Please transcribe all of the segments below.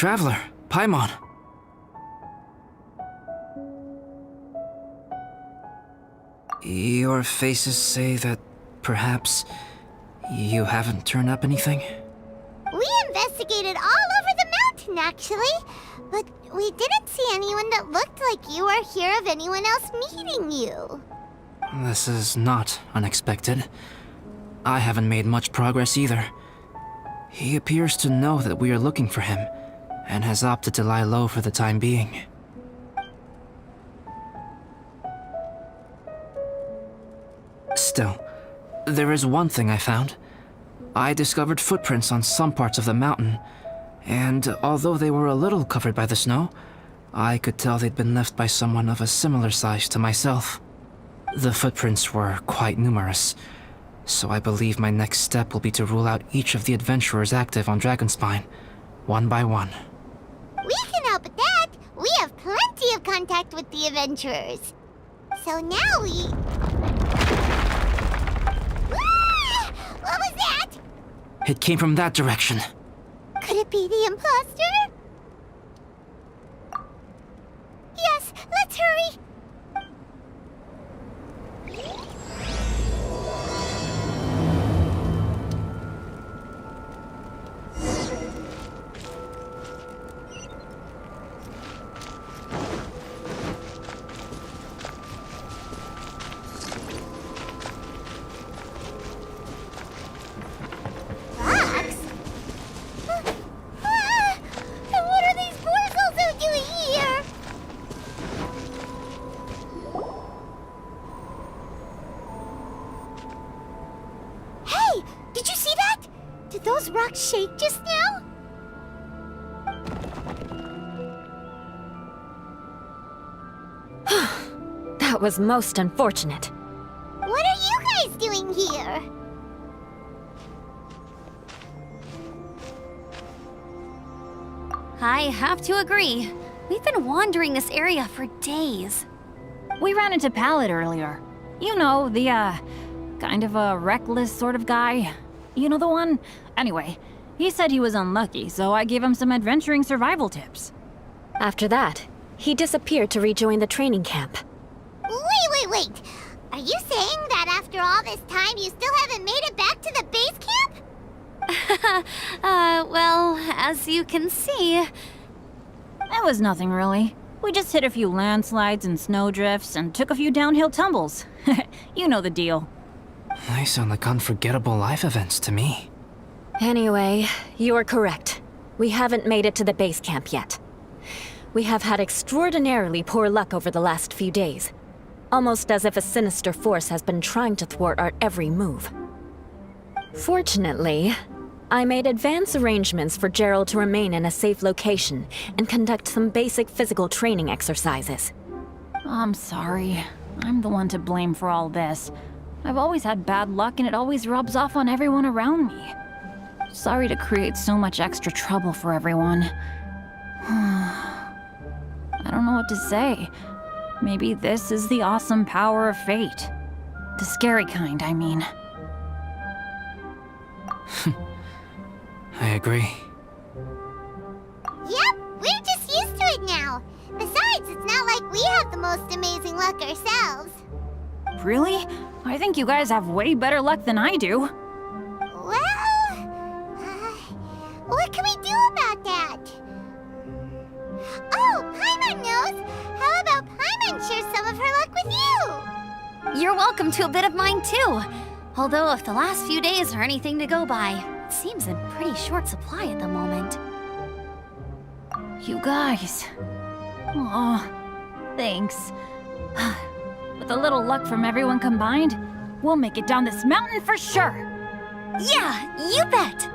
traveler, Paimon. Your faces say that perhaps you haven't turned up anything? We investigated all over the mountain, actually. But we didn't see anyone that looked like you or hear of anyone else meeting you. This is not unexpected. I haven't made much progress either. He appears to know that we are looking for him, and has opted to lie low for the time being. Still, there is one thing I found. I discovered footprints on some parts of the mountain, and although they were a little covered by the snow, I could tell they'd been left by someone of a similar size to myself. The footprints were quite numerous, so I believe my next step will be to rule out each of the adventurers active on Dragonspine, one by one. We can help with that. We have plenty of contact with the adventurers. So now we... Ah! What was that? It came from that direction. Could it be the imposter? Yes, let's hurry. Rocks? And what are these boars also doing here? Hey, did you see that? Did those rocks shake just now? That was most unfortunate. What are you guys doing here? I have to agree. We've been wandering this area for days. We ran into Pallet earlier. You know, the, kind of a reckless sort of guy. You know the one? Anyway, he said he was unlucky, so I gave him some adventuring survival tips. After that, he disappeared to rejoin the training camp. Wait. Are you saying that after all this time you still haven't made it back to the base camp? Well, as you can see... It was nothing really. We just hit a few landslides and snowdrifts and took a few downhill tumbles. You know the deal. They sound like unforgettable life events to me. Anyway, you are correct. We haven't made it to the base camp yet. We have had extraordinarily poor luck over the last few days. Almost as if a sinister force has been trying to thwart our every move. Fortunately, I made advance arrangements for Gerald to remain in a safe location and conduct some basic physical training exercises. I'm sorry. I'm the one to blame for all this. I've always had bad luck and it always rubs off on everyone around me. Sorry to create so much extra trouble for everyone. I don't know what to say. Maybe this is the awesome power of fate. The scary kind, I mean. I agree. Yep, we're just used to it now. Besides, it's not like we have the most amazing luck ourselves. Really? I think you guys have way better luck than I do. Well, what can we do about that? Oh, Paimon knows! How about Paimon share some of her luck with you? You're welcome to a bit of mine too. Although if the last few days are anything to go by, it seems in pretty short supply at the moment. You guys. Aw, thanks. With a little luck from everyone combined, we'll make it down this mountain for sure. Yeah, you bet!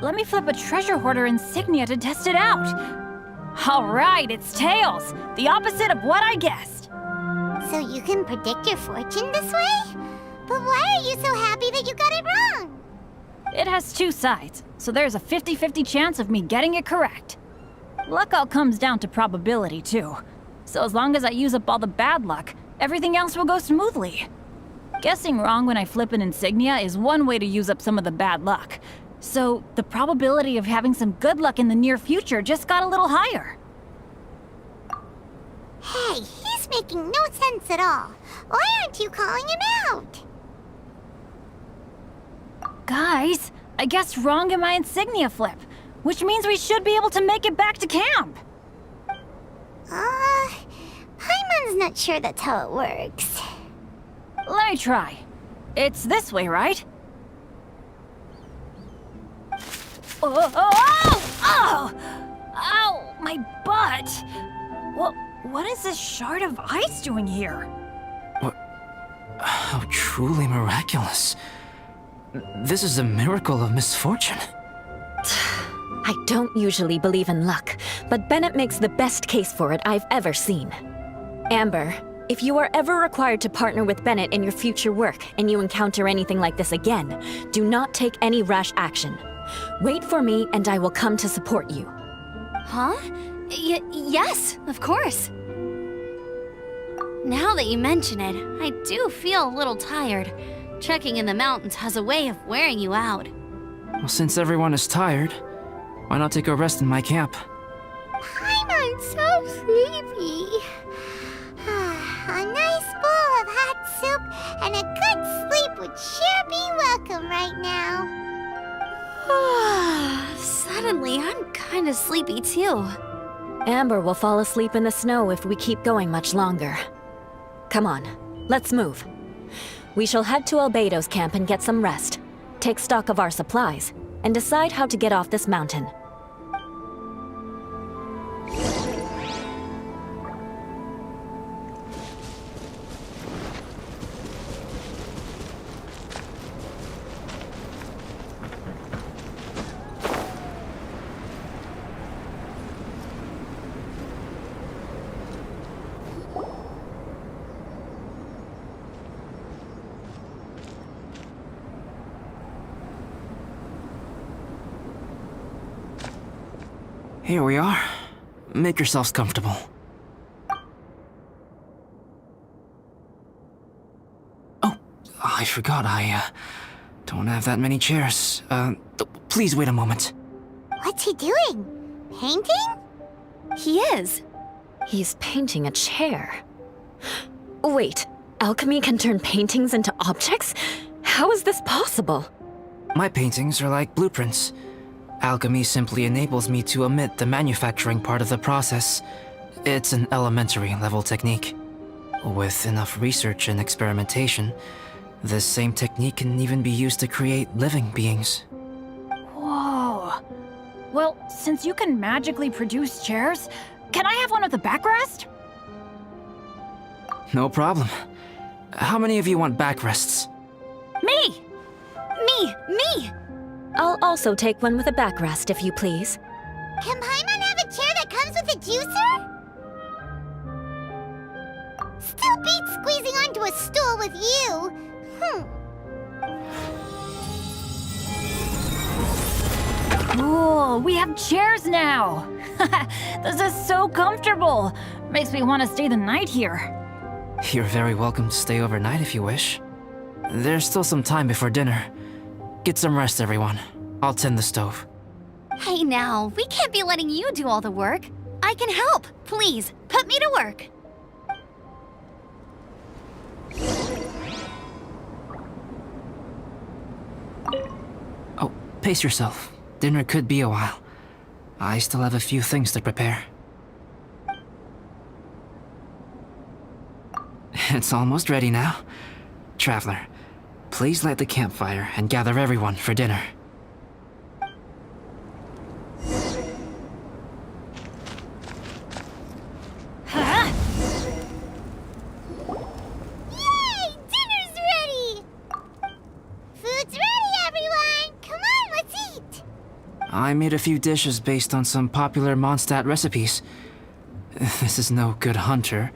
Let me flip a treasure hoarder insignia to test it out. All right, it's tails. The opposite of what I guessed. So you can predict your fortune this way? But why are you so happy that you got it wrong? It has two sides, so there's a 50-50 chance of me getting it correct. Luck all comes down to probability, too. So as long as I use up all the bad luck, everything else will go smoothly. Guessing wrong when I flip an insignia is one way to use up some of the bad luck. So the probability of having some good luck in the near future just got a little higher. Hey, he's making no sense at all. Why aren't you calling him out? Guys, I guess wrong in my insignia flip, which means we should be able to make it back to camp. Paimon's not sure that's how it works. Let me try. It's this way, right? Oh! Ow! My butt! What is this shard of ice doing here? What? How truly miraculous. This is a miracle of misfortune. I don't usually believe in luck, but Bennett makes the best case for it I've ever seen. Amber, if you are ever required to partner with Bennett in your future work and you encounter anything like this again, do not take any rash action. Wait for me and I will come to support you. Huh? Yes, of course. Now that you mention it, I do feel a little tired. Trekking in the mountains has a way of wearing you out. Well, since everyone is tired, why not take a rest in my camp? Paimon's so sleepy. A nice bowl of hot soup and a good sleep would sure be welcome right now. Suddenly, I'm kinda sleepy too. Amber will fall asleep in the snow if we keep going much longer. Come on, let's move. We shall head to Albedo's camp and get some rest, take stock of our supplies, and decide how to get off this mountain. Here we are. Make yourselves comfortable. Oh, I forgot I don't have that many chairs. Please wait a moment. What's he doing? Painting? He is. He's painting a chair. Wait, alchemy can turn paintings into objects? How is this possible? My paintings are like blueprints. Alchemy simply enables me to omit the manufacturing part of the process. It's an elementary level technique. With enough research and experimentation, this same technique can even be used to create living beings. Whoa. Well, since you can magically produce chairs, can I have one with a backrest? No problem. How many of you want backrests? Me! Me! I'll also take one with a backrest, if you please. Can Paimon have a chair that comes with a juicer? Still beats squeezing onto a stool with you. Cool, we have chairs now! This is so comfortable! Makes me want to stay the night here. You're very welcome to stay overnight if you wish. There's still some time before dinner. Get some rest, everyone. I'll tend the stove. Hey now, we can't be letting you do all the work. I can help. Please, put me to work. Oh, pace yourself. Dinner could be a while. I still have a few things to prepare. It's almost ready now. Traveler, please light the campfire and gather everyone for dinner. Yay! Dinner's ready! Food's ready, everyone! Come on, let's eat! I made a few dishes based on some popular Mondstadt recipes. This is no good hunter,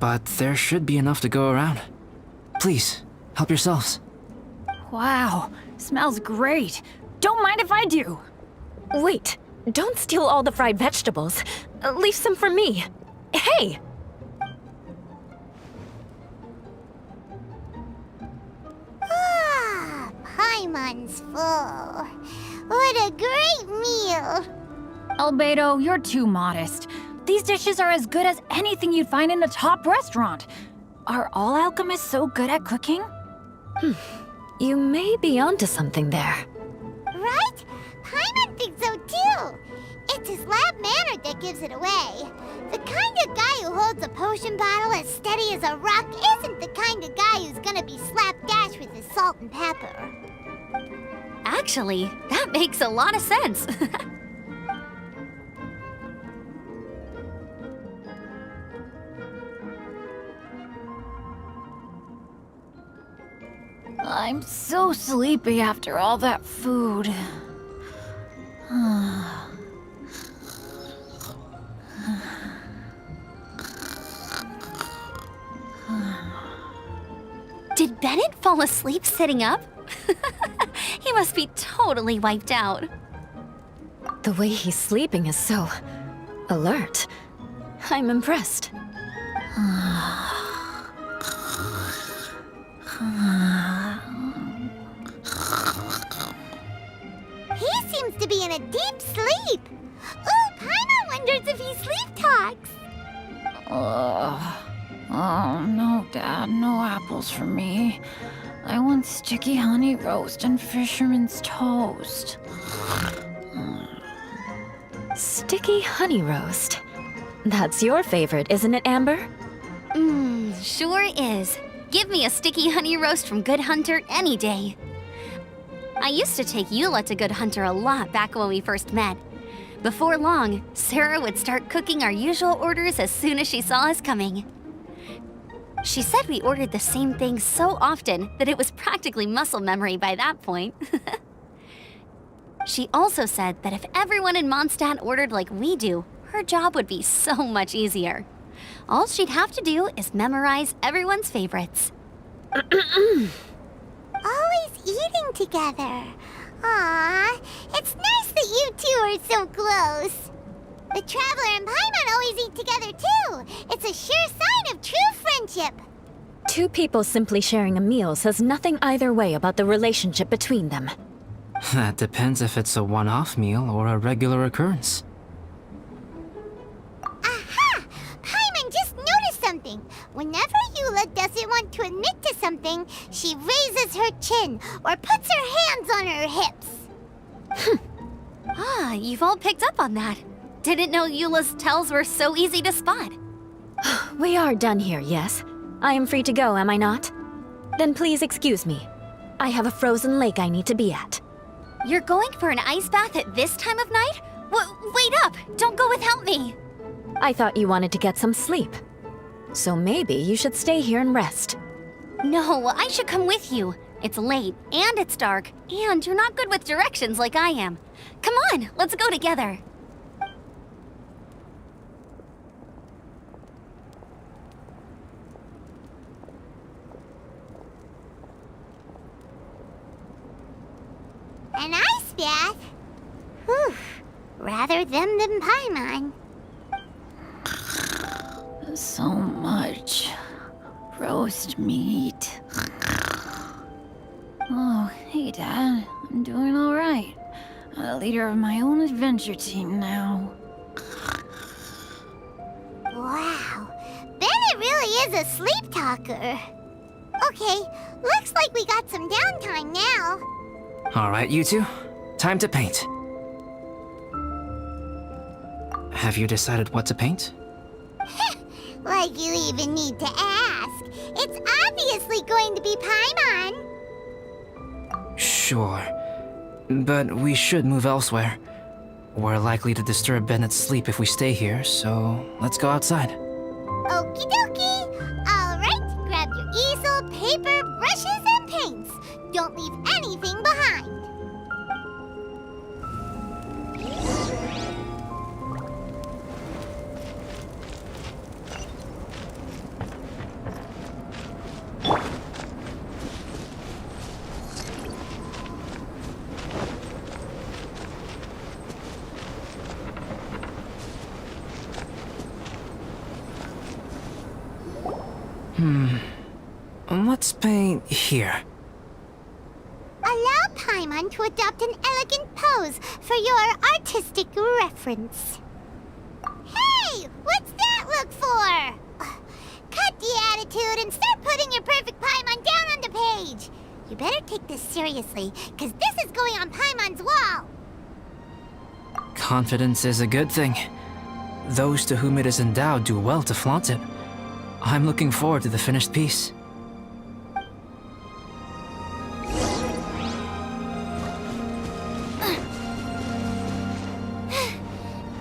but there should be enough to go around. Please, help yourselves. Wow, smells great. Don't mind if I do. Wait, don't steal all the fried vegetables. Leave some for me. Hey! Paimon Paimon's full. What a great meal! Albedo, you're too modest. These dishes are as good as anything you'd find in a top restaurant. Are all alchemists so good at cooking? You may be onto something there. Right? Paimon thinks so too. It's his lab manner that gives it away. The kind of guy who holds a potion bottle as steady as a rock isn't the kind of guy who's gonna be slapdash with his salt and pepper. Actually, that makes a lot of sense. I'm so sleepy after all that food. Did Bennett fall asleep sitting up? He must be totally wiped out. The way he's sleeping is so alert. I'm impressed. He seems to be in a deep sleep. Ooh, Paimon wonders if he sleep talks. Oh, no, Dad, no apples for me. I want sticky honey roast and fisherman's toast. Sticky honey roast. That's your favorite, isn't it, Amber? Sure is. Give me a sticky honey roast from Good Hunter any day. I used to take Eula to Good Hunter a lot back when we first met. Before long, Sarah would start cooking our usual orders as soon as she saw us coming. She said we ordered the same thing so often that it was practically muscle memory by that point. She also said that if everyone in Mondstadt ordered like we do, her job would be so much easier. All she'd have to do is memorize everyone's favorites. Always eating together. Aww, it's nice that you two are so close. The Traveler and Paimon always eat together too. It's a sure sign of true friendship. Two people simply sharing a meal says nothing either way about the relationship between them. That depends if it's a one-off meal or a regular occurrence. Aha! Paimon just noticed something. Whenever Eula doesn't want to admit to something, she raises her chin or puts her hands on her hips. Ah, you've all picked up on that. Didn't know Eula's tells were so easy to spot. We are done here, yes? I am free to go, am I not? Then please excuse me. I have a frozen lake I need to be at. You're going for an ice bath at this time of night? Wait up! Don't go without me! I thought you wanted to get some sleep. So maybe you should stay here and rest. No, I should come with you. It's late, and it's dark, and you're not good with directions like I am. Come on, let's go together. An ice bath? Whew. Rather them than Paimon. So much roast meat. Oh, hey, Dad. I'm doing all right. A leader of my own adventure team now. Wow. Bennett really is a sleep talker. Okay, looks like we got some downtime now. All right, you two. Time to paint. Have you decided what to paint? Like you even need to ask. It's obviously going to be Paimon. Sure. But we should move elsewhere. We're likely to disturb Bennett's sleep if we stay here, so let's go outside. Okie dokie. All right, grab your easel, paper, brushes, and paints. Don't leave anything behind. Let's paint here. Allow Paimon to adopt an elegant pose for your artistic reference. Hey! What's that look for? Cut the attitude and start putting your perfect Paimon down on the page. You better take this seriously, because this is going on Paimon's wall. Confidence is a good thing. Those to whom it is endowed do well to flaunt it. I'm looking forward to the finished piece.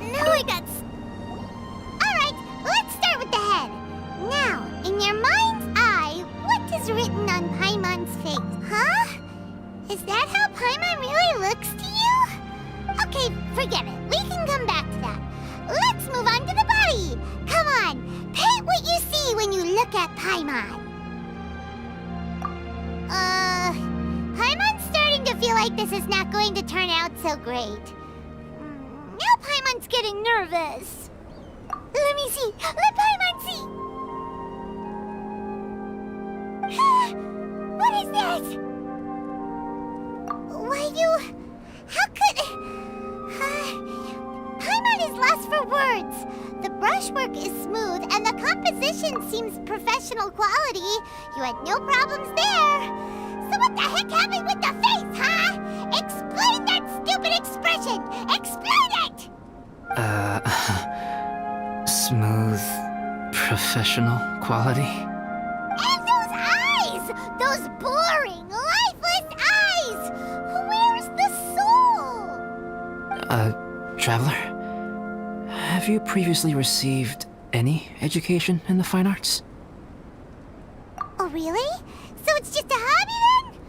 Now I got... Alright, let's start with the head. Now, in your mind's eye, what is written on Paimon's face? Huh? Is that how Paimon really looks to you? Okay, forget it. We can come back to that. Let's move on to the body. Come on, paint what you see when you look at Paimon. Paimon's starting to feel like this is not going to turn out so great. Now Paimon's getting nervous. Let me see. Let Paimon see. What is that? Why you... How could... Paimon is lost for words. The brushwork is smooth and the composition seems professional quality. You had no problems there. So what the heck happened with the face, huh? Explain that stupid expression! Explain it! Smooth, professional quality. And those eyes! Those boring, lifeless eyes! Where's the soul? Traveler, have you previously received any education in the fine arts? Oh, really? So it's just a hobby then?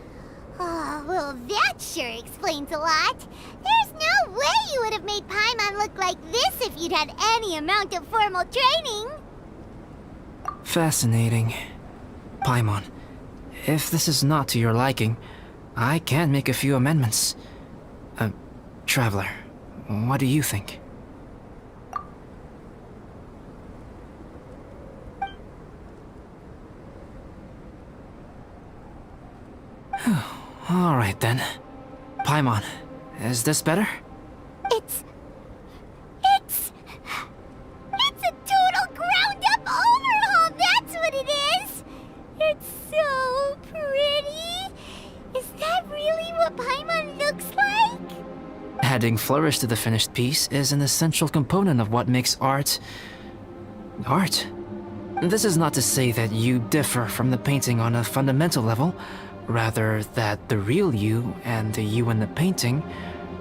Oh, well, that sure explains a lot. There's no way you would have made Paimon look like this if you'd had any amount of formal training. Fascinating. Paimon, if this is not to your liking, I can make a few amendments. Traveler, what do you think? All right then. Paimon, is this better? It's a total ground-up overhaul, that's what it is! It's so pretty! Is that really what Paimon looks like? Adding flourish to the finished piece is an essential component of what makes art... art. This is not to say that you differ from the painting on a fundamental level, rather that the real you and the you in the painting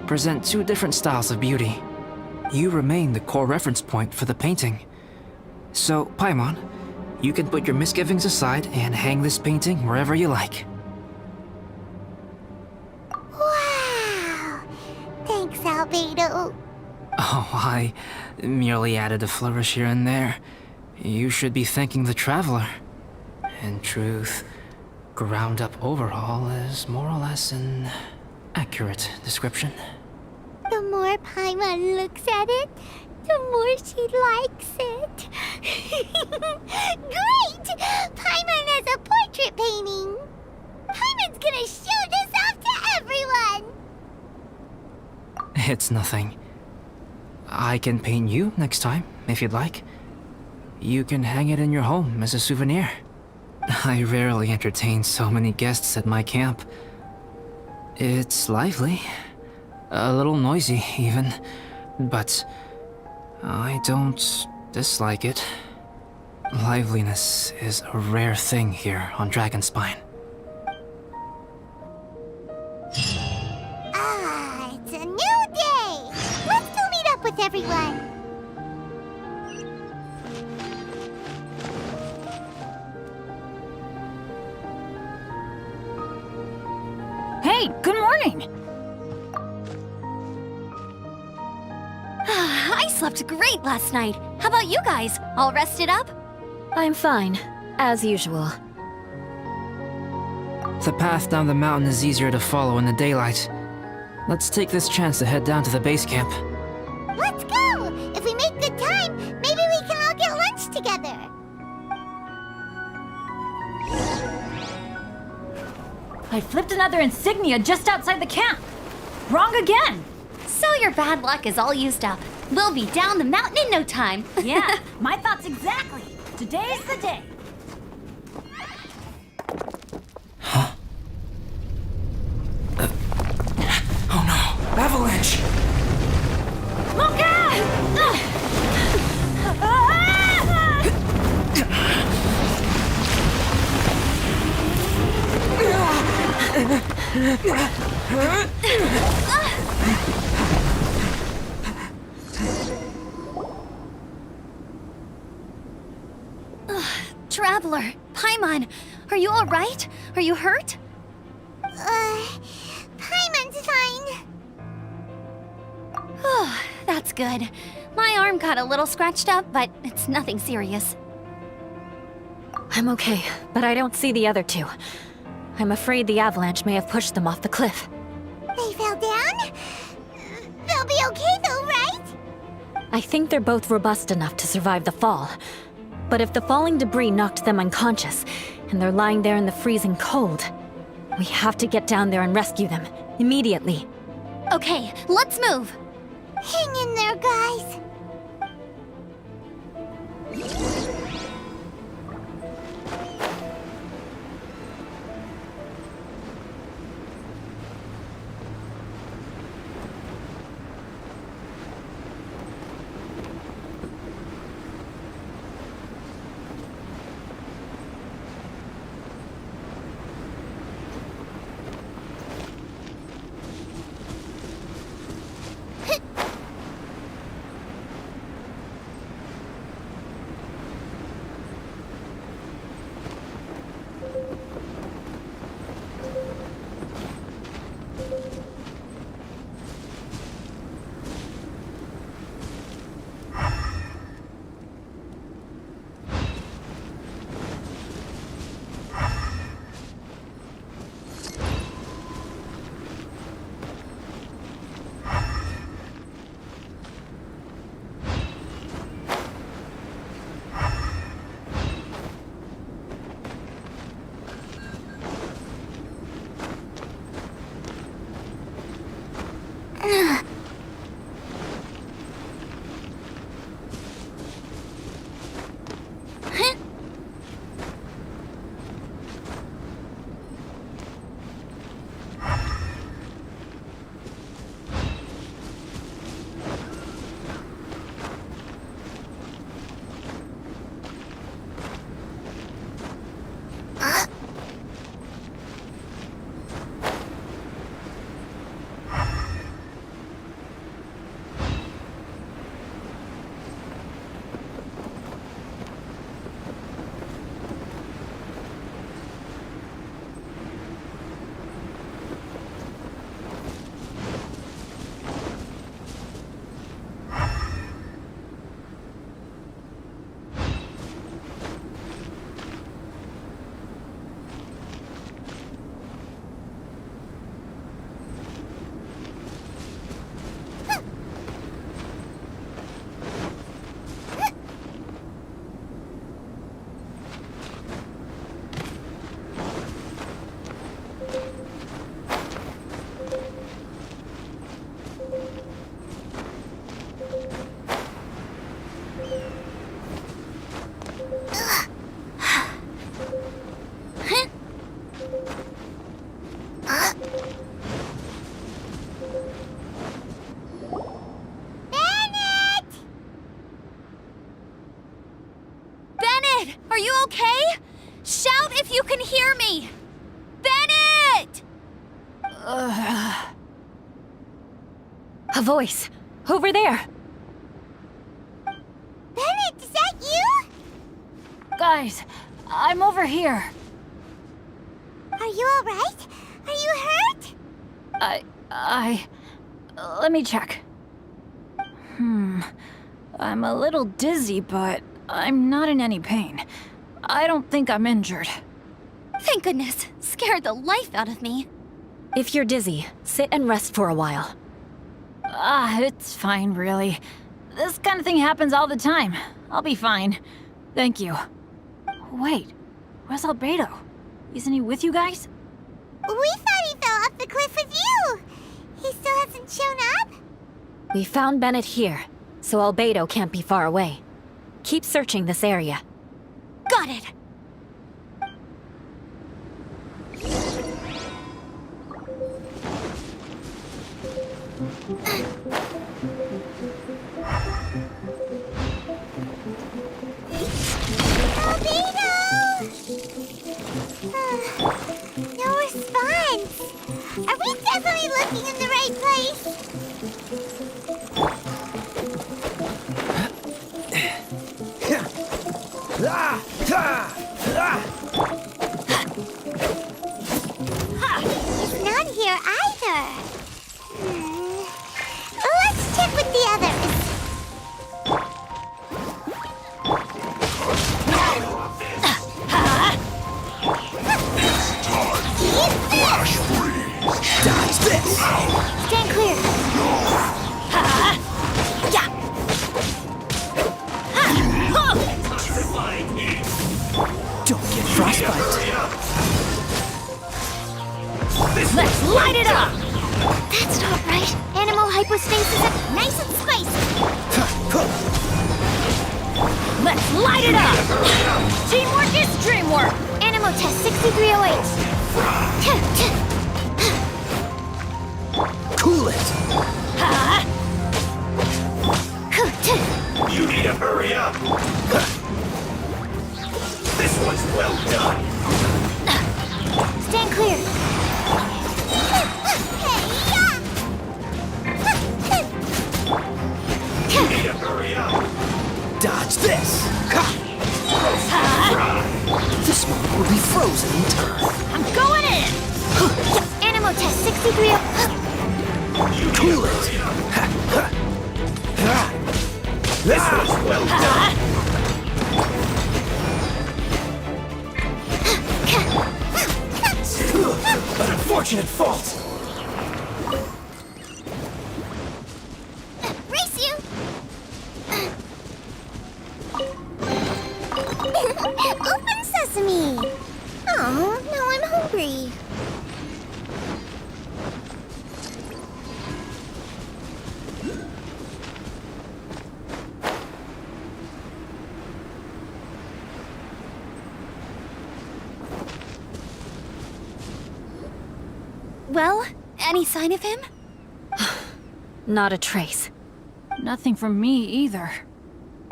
present two different styles of beauty. You remain the core reference point for the painting. So, Paimon, you can put your misgivings aside and hang this painting wherever you like. Wow! Thanks, Albedo. Oh, I merely added a flourish here and there. You should be thanking the Traveler. In truth, ground-up overhaul is more or less an accurate description. The more Paimon looks at it, the more she likes it. Great! Paimon has a portrait painting. Paimon's gonna show this off to everyone. It's nothing. I can paint you next time, if you'd like. You can hang it in your home as a souvenir. I rarely entertain so many guests at my camp. It's lively. A little noisy, even. But I don't dislike it. Liveliness is a rare thing here on Dragonspine. Ah, it's a new day. Let's go meet up with everyone. Hey, good morning! I slept great last night. How about you guys? All rested up? I'm fine, as usual. The path down the mountain is easier to follow in the daylight. Let's take this chance to head down to the base camp. Let's go! If we make good time, maybe we can all get lunch together. I flipped another insignia just outside the camp. Wrong again. So your bad luck is all used up. We'll be down the mountain in no time. Yeah, my thoughts exactly. Today's the day. Oh no! Avalanche! Traveler, Paimon, are you alright? Are you hurt? Paimon's fine. Oh, that's good. My arm got a little scratched up, but it's nothing serious. I'm okay, but I don't see the other two. I'm afraid the avalanche may have pushed them off the cliff. They fell down? They'll be okay though, right? I think they're both robust enough to survive the fall. But if the falling debris knocked them unconscious, and they're lying there in the freezing cold, we have to get down there and rescue them, immediately. Okay, let's move. Hang in there, guys. Are you okay? Shout if you can hear me! Bennett! A voice! Over there! Bennett, is that you? Guys, I'm over here. Are you alright? Are you hurt? Let me check. I'm a little dizzy, but I'm not in any pain. I don't think I'm injured. Thank goodness. Scared the life out of me. If you're dizzy, sit and rest for a while. It's fine, really. This kind of thing happens all the time. I'll be fine. Thank you. Wait, where's Albedo? Isn't he with you guys? We thought he fell off the cliff with you. He still hasn't shown up? We found Bennett here, so Albedo can't be far away. Keep searching this area. Got it! Albedo! No response. Are we definitely looking in the right place? It's not here either. Let's check with the others. Dodge this! Stand clear. Don't get frostbite. Let's light it up! That's not right. Animal hypostasis is nice and spicy. Let's light it up! Teamwork is dreamwork! Animal test 6308. Cool it! You need to hurry up! This one's well done! Stand clear. You need to hurry up! Dodge this! This one will be frozen in time. I'm going in! Animal test 6308. Cool it! This one's well done! An unfortunate fault! Race you! Open sesame! Oh, now I'm hungry. Well, any sign of him? Not a trace. Nothing from me either.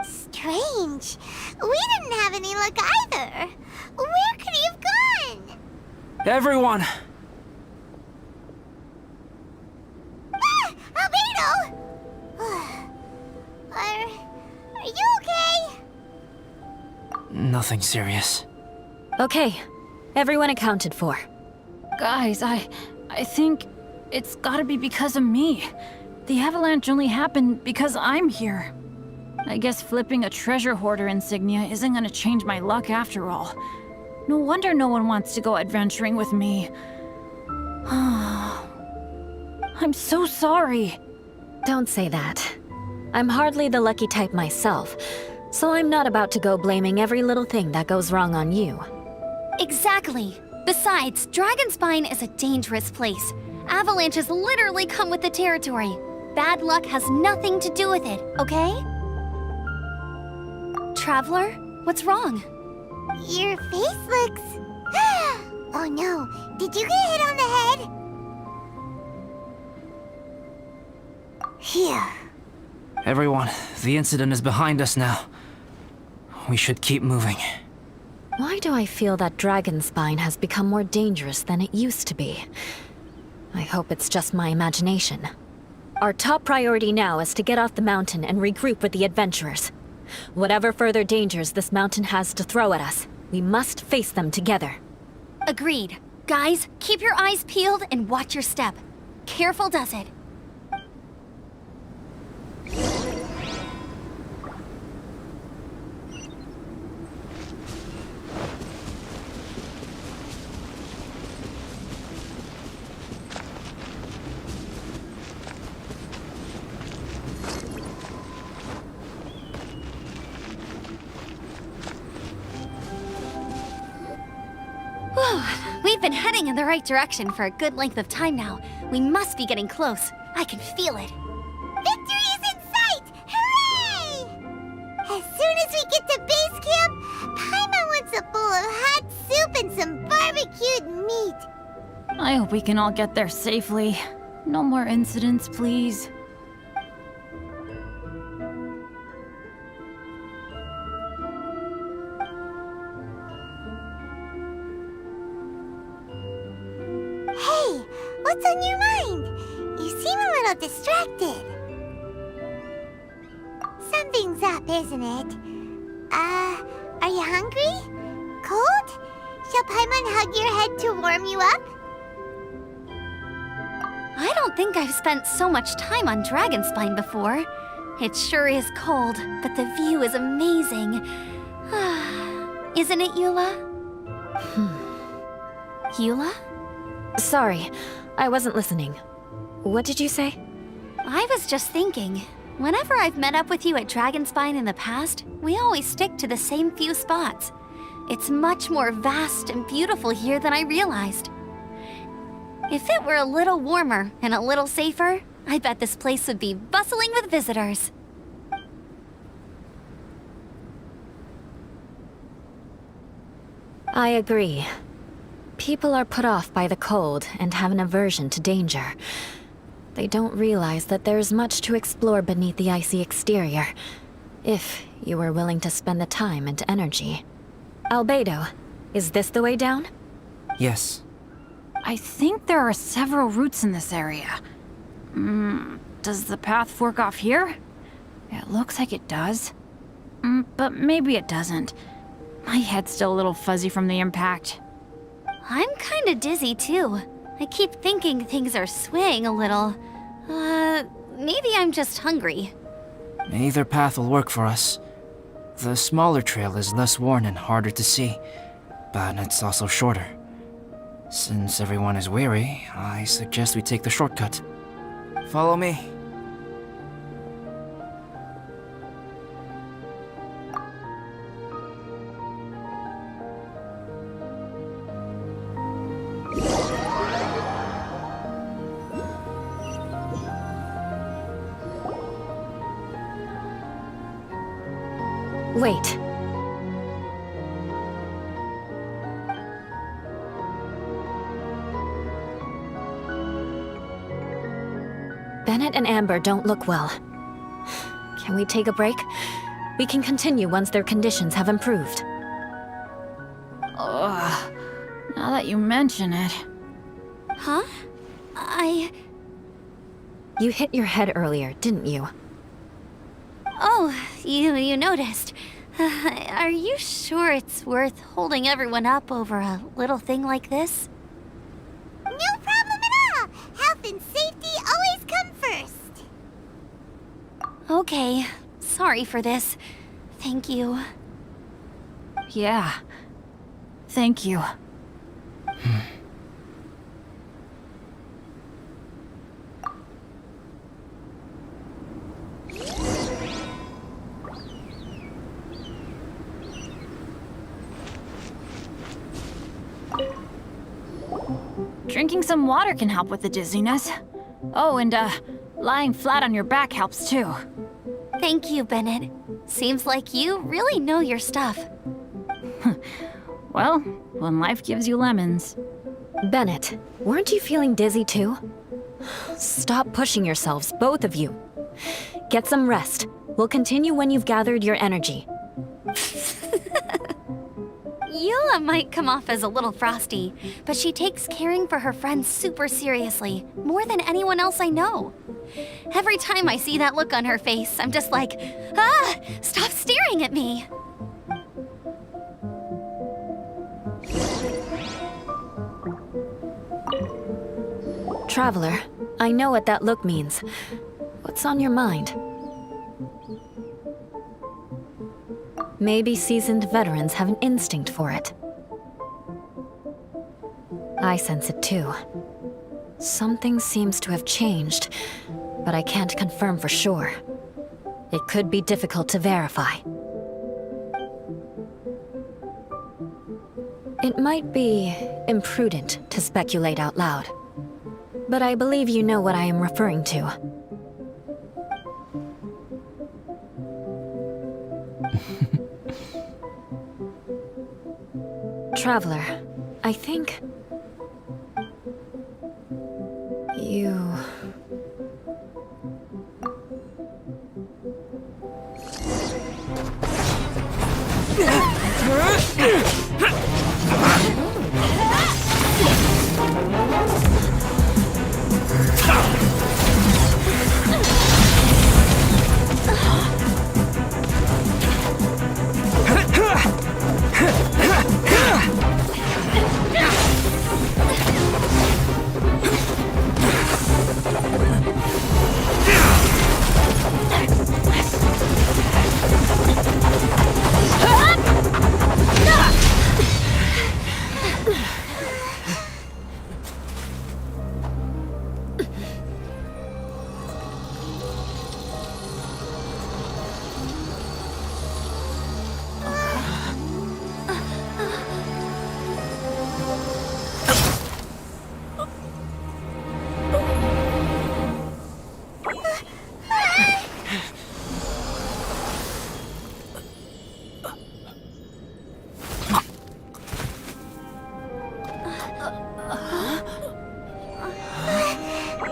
Strange. We didn't have any luck either. Where could he have gone? Everyone! Ah, Albedo! Are you okay? Nothing serious. Okay, everyone accounted for. Guys, I think it's gotta be because of me. The avalanche only happened because I'm here. I guess flipping a treasure hoarder insignia isn't gonna change my luck after all. No wonder no one wants to go adventuring with me. I'm so sorry. Don't say that. I'm hardly the lucky type myself, so I'm not about to go blaming every little thing that goes wrong on you. Exactly. Besides, Dragonspine is a dangerous place. Avalanches literally come with the territory. Bad luck has nothing to do with it, okay? Traveler, what's wrong? Your face looks... Oh no, did you get hit on the head? Phew. Everyone, the incident is behind us now. We should keep moving. Why do I feel that Dragonspine has become more dangerous than it used to be? I hope it's just my imagination. Our top priority now is to get off the mountain and regroup with the adventurers. Whatever further dangers this mountain has to throw at us, we must face them together. Agreed. Guys, keep your eyes peeled and watch your step. Careful does it. been heading in the right direction for a good length of time now. We must be getting close. I can feel it. Victory is in sight! Hooray! As soon as we get to base camp, Paimon wants a bowl of hot soup and some barbecued meat. I hope we can all get there safely. No more incidents, please. Hey, what's on your mind? You seem a little distracted. Something's up, isn't it? Are you hungry? Cold? Shall Paimon hug your head to warm you up? I don't think I've spent so much time on Dragonspine before. It sure is cold, but the view is amazing. Isn't it, Eula? Eula? Sorry, I wasn't listening. What did you say? I was just thinking. Whenever I've met up with you at Dragonspine in the past, we always stick to the same few spots. It's much more vast and beautiful here than I realized. If it were a little warmer and a little safer, I bet this place would be bustling with visitors. I agree. People are put off by the cold and have an aversion to danger. They don't realize that there's much to explore beneath the icy exterior, if you were willing to spend the time and energy. Albedo, is this the way down? Yes. I think there are several routes in this area. Does the path fork off here? It looks like it does. But maybe it doesn't. My head's still a little fuzzy from the impact. I'm kinda dizzy too. I keep thinking things are swaying a little. Maybe I'm just hungry. Either path will work for us. The smaller trail is less worn and harder to see, but it's also shorter. Since everyone is weary, I suggest we take the shortcut. Follow me. Wait. Bennett and Amber don't look well. Can we take a break? We can continue once their conditions have improved. Ugh. Now that you mention it. Huh? You hit your head earlier, didn't you? Oh, you noticed. Are you sure it's worth holding everyone up over a little thing like this? No problem at all! Health and safety always come first! Okay, sorry for this. Thank you. Yeah. Thank you. Drinking some water can help with the dizziness. Oh, and lying flat on your back helps too. Thank you, Bennett. Seems like you really know your stuff. Well, when life gives you lemons. Bennett, weren't you feeling dizzy too? Stop pushing yourselves, both of you. Get some rest. We'll continue when you've gathered your energy. Eula might come off as a little frosty, but she takes caring for her friends super seriously, more than anyone else I know. Every time I see that look on her face, I'm just like, stop staring at me! Traveler, I know what that look means. What's on your mind? Maybe seasoned veterans have an instinct for it. I sense it too. Something seems to have changed, but I can't confirm for sure. It could be difficult to verify. It might be imprudent to speculate out loud, but I believe you know what I am referring to. Traveler, I think... you...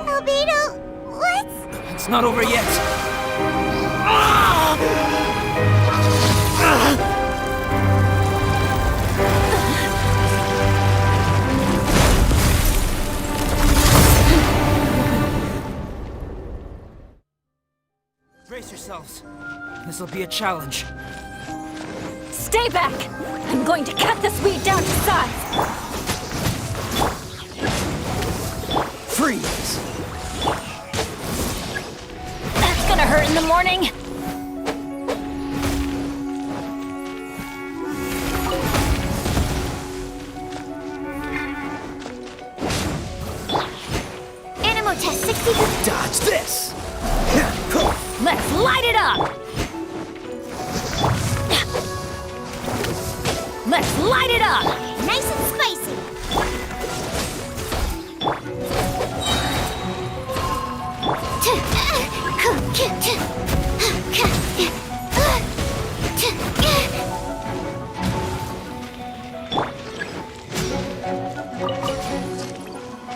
Albedo, what's... It's not over yet. Brace yourselves. This'll be a challenge. Stay back! I'm going to cut this weed down to size! Freeze! That's gonna hurt in the morning! Animal test 60... Dodge this! Let's light it up! Let's light it up! Nice and spicy.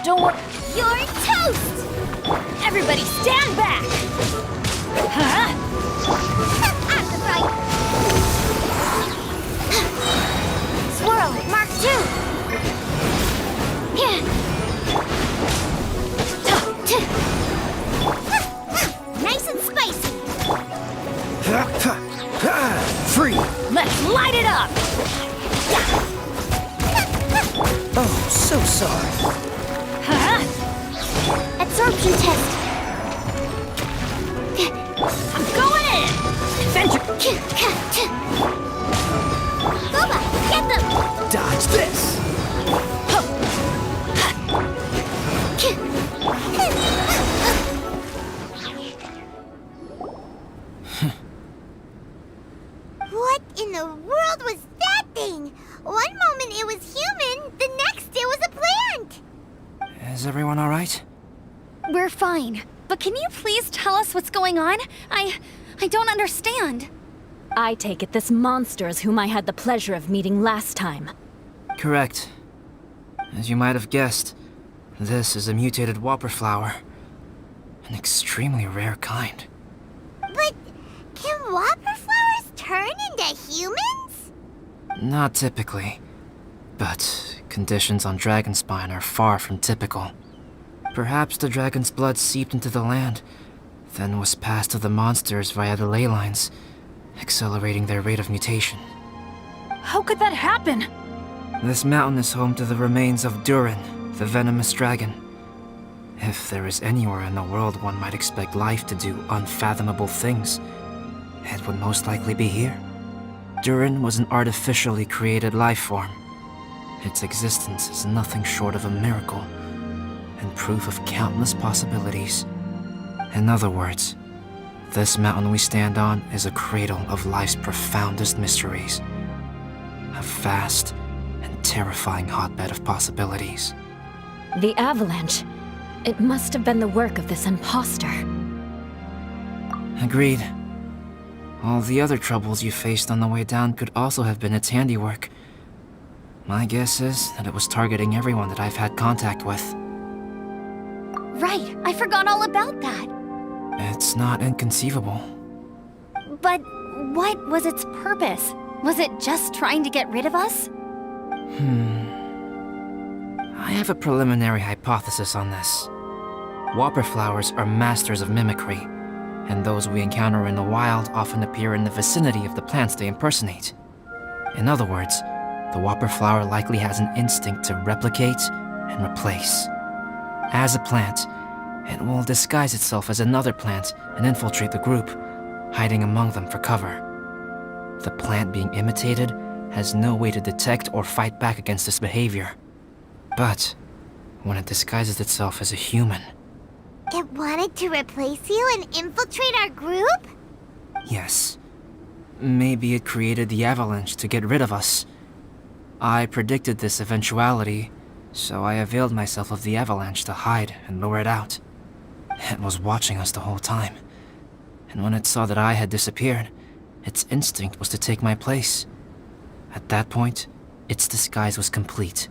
Don't worry. You're toast! Everybody stand back! Huh? At the right. Swirl, Mark 2. Nice and spicy. Free! Let's light it up! Oh, so sorry. Huh? Absorption test. I'm going in! Adventure! Boba, get them! Dodge this! What in the world was that thing? One moment it was human, the next it was a plant! Is everyone alright? We're fine. But can you please tell us what's going on? I don't understand. I take it this monster is whom I had the pleasure of meeting last time. Correct. As you might have guessed, this is a mutated whopper flower. An extremely rare kind. But can whopper flowers turn into humans? Not typically. But conditions on Dragonspine are far from typical. Perhaps the dragon's blood seeped into the land, then was passed to the monsters via the ley lines, accelerating their rate of mutation. How could that happen? This mountain is home to the remains of Durin, the venomous dragon. If there is anywhere in the world one might expect life to do unfathomable things, it would most likely be here. Durin was an artificially created life form. Its existence is nothing short of a miracle, and proof of countless possibilities. In other words, this mountain we stand on is a cradle of life's profoundest mysteries. A vast and terrifying hotbed of possibilities. The avalanche. It must have been the work of this imposter. Agreed. All the other troubles you faced on the way down could also have been its handiwork. My guess is that it was targeting everyone that I've had contact with. Right, I forgot all about that. It's not inconceivable. But what was its purpose? Was it just trying to get rid of us? I have a preliminary hypothesis on this. Whopper flowers are masters of mimicry, and those we encounter in the wild often appear in the vicinity of the plants they impersonate. In other words, the whopper flower likely has an instinct to replicate and replace. As a plant, it will disguise itself as another plant and infiltrate the group, hiding among them for cover. The plant being imitated has no way to detect or fight back against this behavior. But when it disguises itself as a human, It wanted to replace you and infiltrate our group? yes, maybe it created the avalanche to get rid of us. I predicted this eventuality, so I availed myself of the avalanche to hide and lure it out. It was watching us the whole time, and when it saw that I had disappeared, its instinct was to take my place. At that point, its disguise was complete,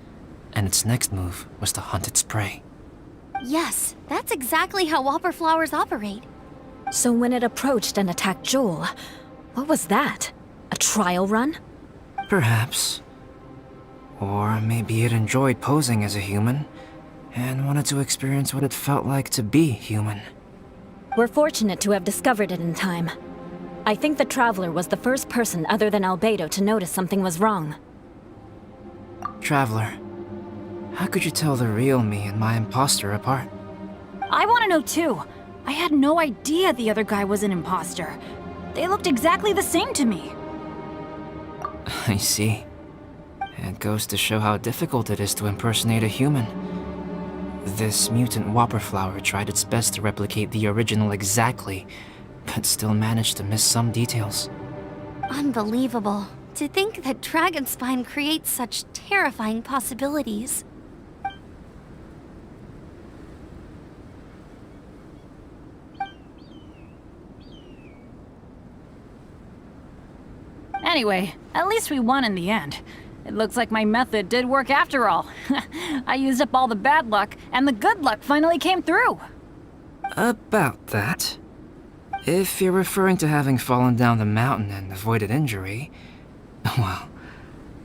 and its next move was to hunt its prey. Yes, that's exactly how whopper flowers operate. So when it approached and attacked Joel, what was that? A trial run? Perhaps. Or maybe it enjoyed posing as a human, and wanted to experience what it felt like to be human. We're fortunate to have discovered it in time. I think the Traveler was the first person other than Albedo to notice something was wrong. Traveler, how could you tell the real me and my imposter apart? I want to know too. I had no idea the other guy was an imposter. They looked exactly the same to me. I see. It goes to show how difficult it is to impersonate a human. This mutant whopper flower tried its best to replicate the original exactly, but still managed to miss some details. Unbelievable. To think that Dragonspine creates such terrifying possibilities. Anyway, at least we won in the end. It looks like my method did work after all. I used up all the bad luck, and the good luck finally came through. About that. If you're referring to having fallen down the mountain and avoided injury, well,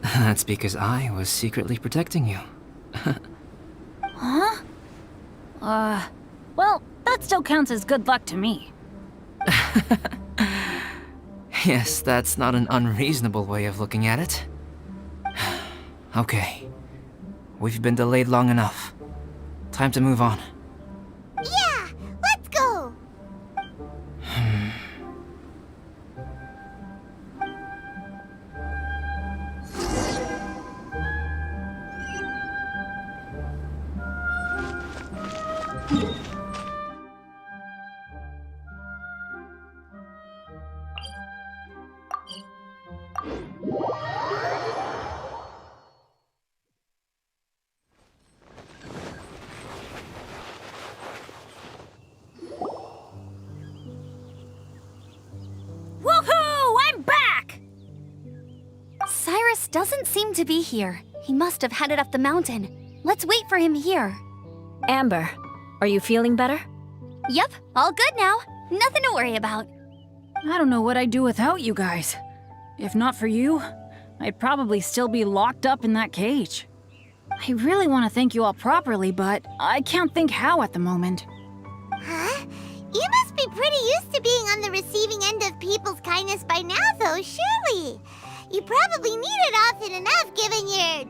that's because I was secretly protecting you. Huh? Well, that still counts as good luck to me. Yes, that's not an unreasonable way of looking at it. Okay. We've been delayed long enough. Time to move on. Yeah, let's go! Woohoo! I'm back! Cyrus doesn't seem to be here. He must have headed up the mountain. Let's wait for him here. Amber, are you feeling better? Yep, all good now. Nothing to worry about. I don't know what I'd do without you guys. If not for you, I'd probably still be locked up in that cage. I really want to thank you all properly, but I can't think how at the moment. Huh? You must be pretty used to being on the receiving end of people's kindness by now, though, surely. You probably need it often enough given your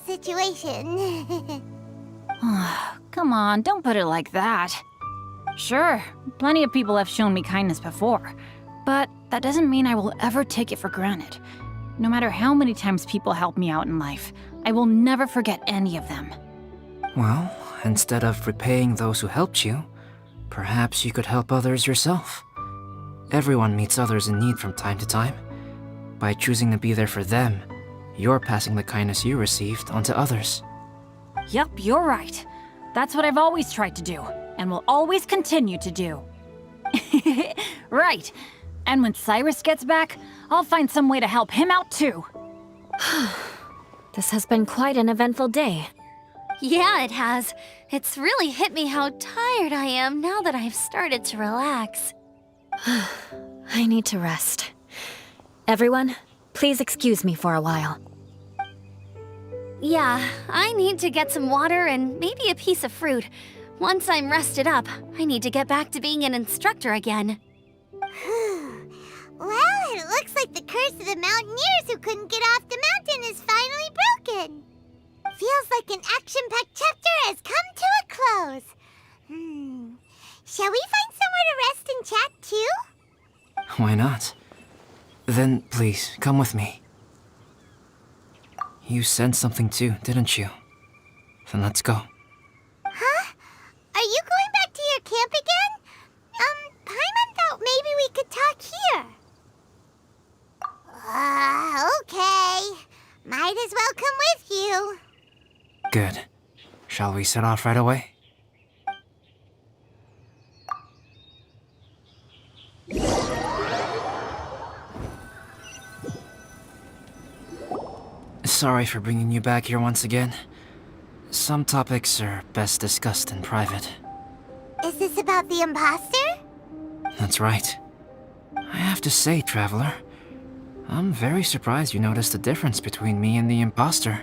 situation. Come on, don't put it like that. Sure, plenty of people have shown me kindness before, but that doesn't mean I will ever take it for granted. No matter how many times people help me out in life, I will never forget any of them. Well, instead of repaying those who helped you, perhaps you could help others yourself. Everyone meets others in need from time to time. By choosing to be there for them, you're passing the kindness you received onto others. Yup, you're right. That's what I've always tried to do, and will always continue to do. Right. And when Cyrus gets back, I'll find some way to help him out too. This has been quite an eventful day. Yeah, it has. It's really hit me how tired I am now that I've started to relax. I need to rest. Everyone, please excuse me for a while. Yeah, I need to get some water and maybe a piece of fruit. Once I'm rested up, I need to get back to being an instructor again. Well, it looks like the curse of the mountaineers who couldn't get off the mountain is finally broken. Feels like an action-packed chapter has come to a close. Shall we find somewhere to rest and chat too? Why not? Then please, come with me. You sensed something too, didn't you? Then let's go. Huh? Are you going back to your camp again? Paimon thought maybe we could talk here. Okay. Might as well come with you. Good. Shall we set off right away? Sorry for bringing you back here once again. Some topics are best discussed in private. Is this about the imposter? That's right. I have to say, Traveler, I'm very surprised you noticed the difference between me and the imposter.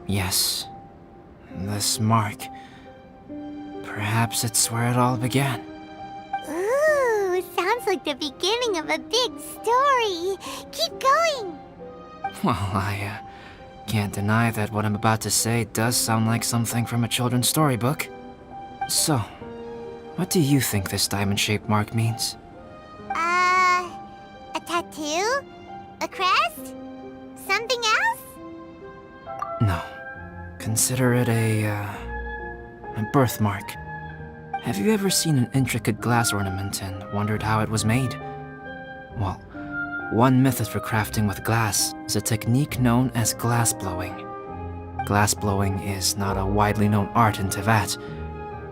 Yes, this mark. Perhaps it's where it all began. Ooh, sounds like the beginning of a big story. Keep going. Well, I can't deny that what I'm about to say does sound like something from a children's storybook. So, what do you think this diamond-shaped mark means? A tattoo? A crest? Something else? No. Consider it a birthmark. Have you ever seen an intricate glass ornament and wondered how it was made? Well, one method for crafting with glass is a technique known as glass blowing. Glass blowing is not a widely known art in Teyvat.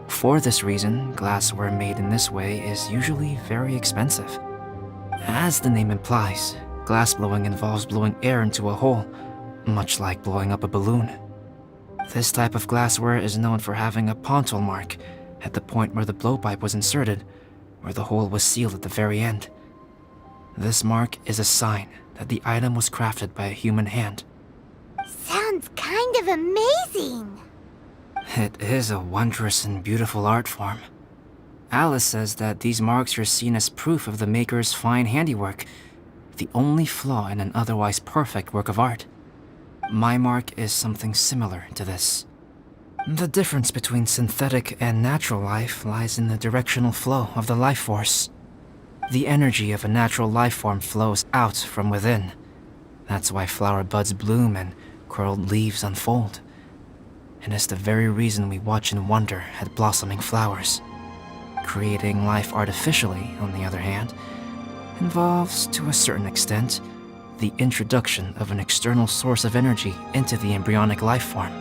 For this reason, glassware made in this way is usually very expensive. As the name implies, glass blowing involves blowing air into a hole, much like blowing up a balloon. This type of glassware is known for having a pontil mark at the point where the blowpipe was inserted, where the hole was sealed at the very end. This mark is a sign that the item was crafted by a human hand. Sounds kind of amazing. It is a wondrous and beautiful art form. Alice says that these marks are seen as proof of the maker's fine handiwork, the only flaw in an otherwise perfect work of art. My mark is something similar to this. The difference between synthetic and natural life lies in the directional flow of the life force. The energy of a natural life form flows out from within. That's why flower buds bloom and curled leaves unfold. And it's the very reason we watch and wonder at blossoming flowers. Creating life artificially, on the other hand, involves, to a certain extent, the introduction of an external source of energy into the embryonic life form.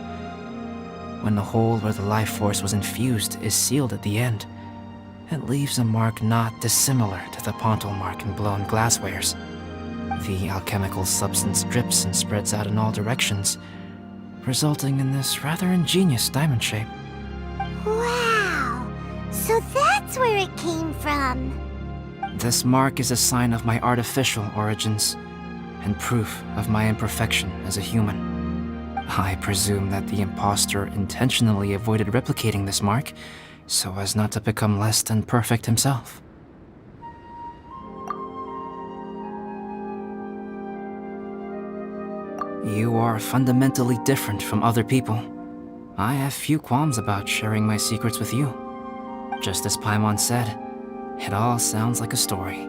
When the hole where the life force was infused is sealed at the end, it leaves a mark not dissimilar to the pontil mark in blown glasswares. The alchemical substance drips and spreads out in all directions, resulting in this rather ingenious diamond shape. Wow, so that's where it came from. This mark is a sign of my artificial origins, and proof of my imperfection as a human. I presume that the impostor intentionally avoided replicating this mark, so as not to become less than perfect himself. You are fundamentally different from other people. I have few qualms about sharing my secrets with you. Just as Paimon said, it all sounds like a story.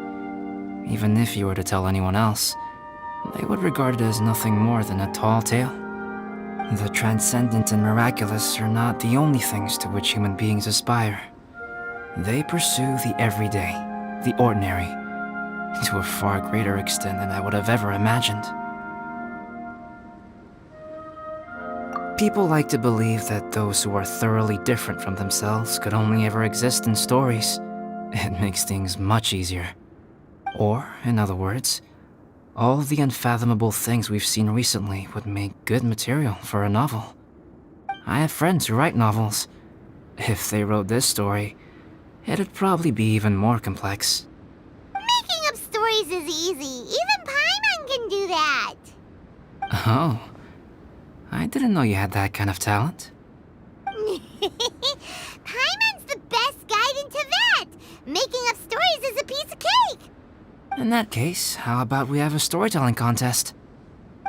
Even if you were to tell anyone else, they would regard it as nothing more than a tall tale. The transcendent and miraculous are not the only things to which human beings aspire. They pursue the everyday, the ordinary, to a far greater extent than I would have ever imagined. People like to believe that those who are thoroughly different from themselves could only ever exist in stories. It makes things much easier. Or, in other words, all the unfathomable things we've seen recently would make good material for a novel. I have friends who write novels. If they wrote this story, it'd probably be even more complex. Making up stories is easy. Even Paimon can do that. Oh, I didn't know you had that kind of talent. Paimon's the best guide into that. Making up stories is a piece of cake. In that case, how about we have a storytelling contest?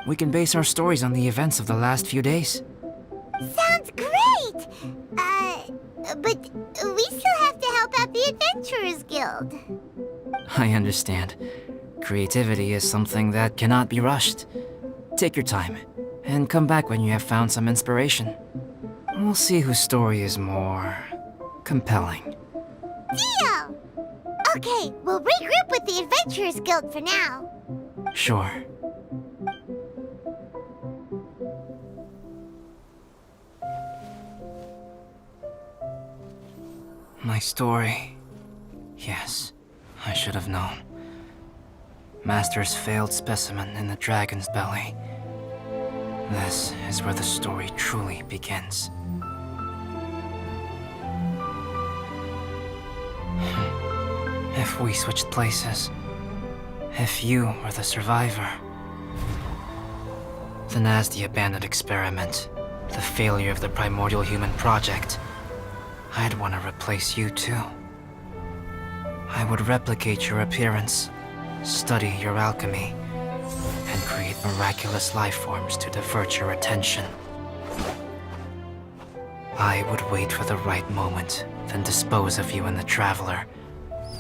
We can base our stories on the events of the last few days. Sounds great. But we still have to help out the Adventurers Guild. I understand. Creativity is something that cannot be rushed. Take your time, and come back when you have found some inspiration. We'll see whose story is more compelling. Deal! Okay, we'll regroup with the Adventurers Guild for now. Sure. My story. Yes, I should have known. Master's failed specimen in the dragon's belly. This is where the story truly begins. If we switched places, if you were the survivor, then as the abandoned experiment, the failure of the primordial human project, I'd want to replace you too. I would replicate your appearance, study your alchemy, and create miraculous life forms to divert your attention. I would wait for the right moment, then dispose of you and the Traveler,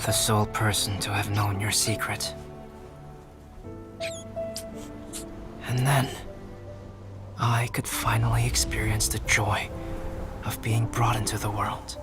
the sole person to have known your secret. And then, I could finally experience the joy of being brought into the world.